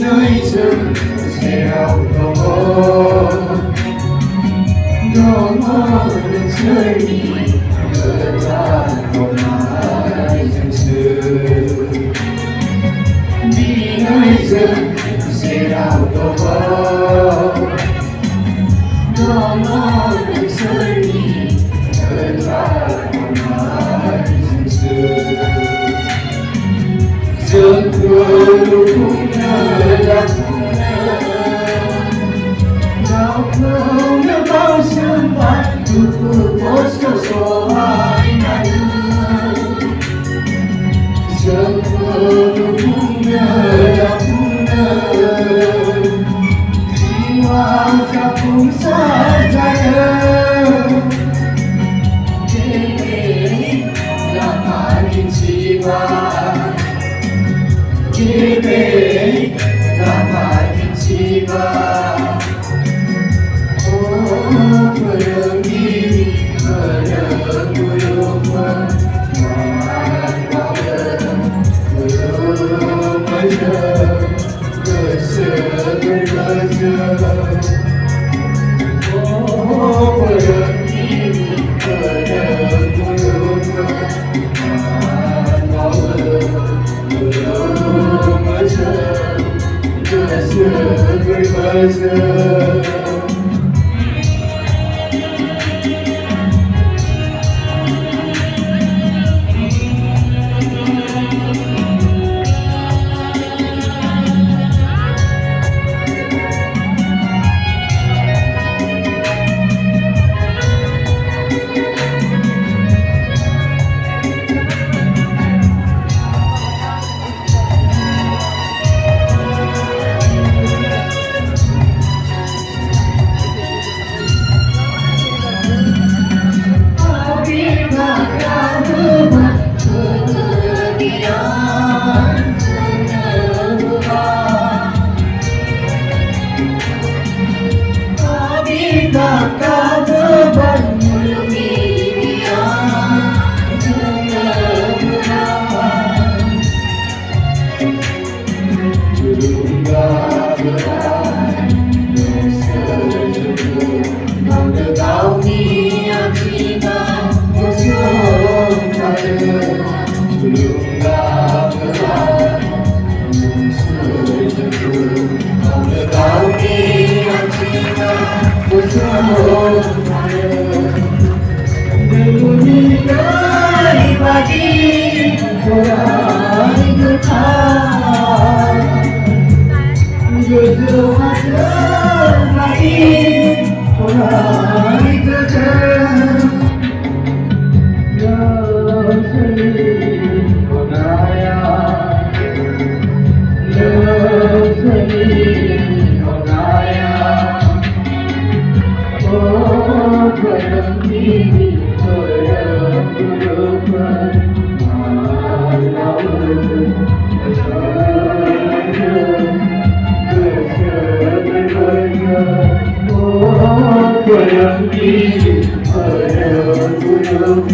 nơi rừng gieo đó được rơi đi gỡ ra hồn ai dân xưa đi nơi rừng gieo đó được rơi đi gỡ ra hồn ai dân xưa dương thưa lúc nơi đã nào không nhớ bao sương bạc từ phố số hai ngày dương thưa lúc nơi đã chỉ hoa ra cùng xa dài là mai chỉ hoa Kebe nama jiwa, oh pergi belum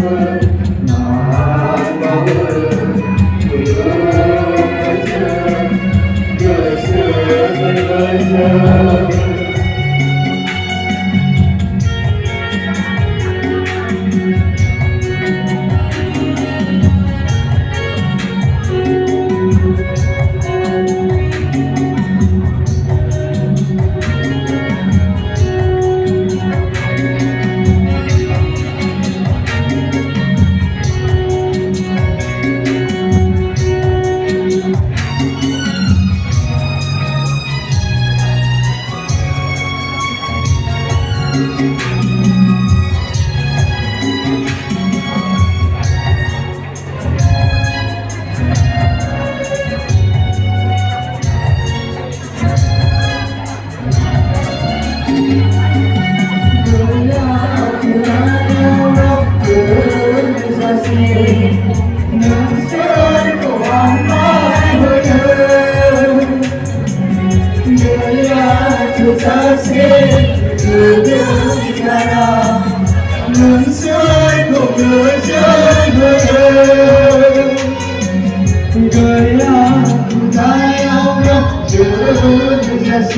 Người ta yêu nhau chưa 늦었지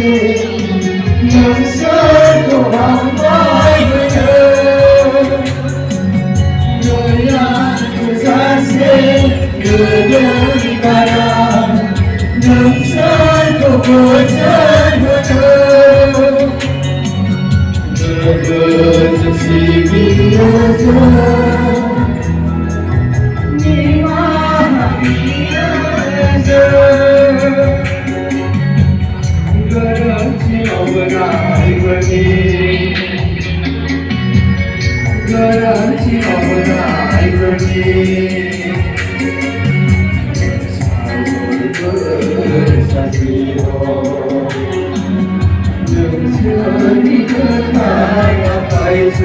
영설도 왕바이브는 너야 그 사세 그녀이 가라 영설도 고설고는 너는 지비어져 니와 함께해서 그렇지 어머나 이거니 그렇지 어머나 이거니 사골을 사시오 능선이 그나야 파이즈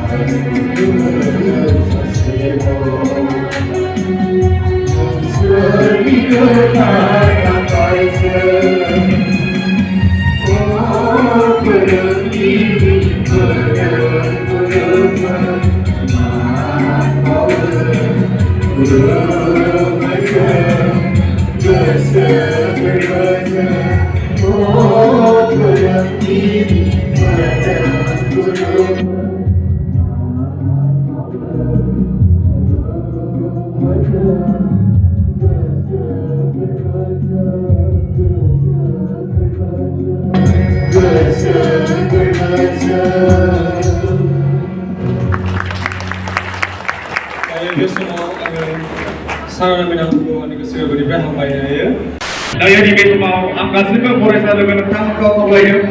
사골을 사시오 능선이 그나야 파이즈 그런 일이 그런 Sarangan hubungan itu sudah berubah apa ya? Daya di betul mau angkat juga boleh saya dengan tangkap kau boleh.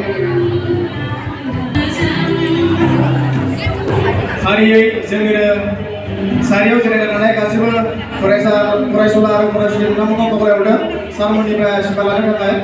Hari ini saya dengan anak kasih boleh solar sudah tangkap kau boleh udah sama di sekolah kata ya.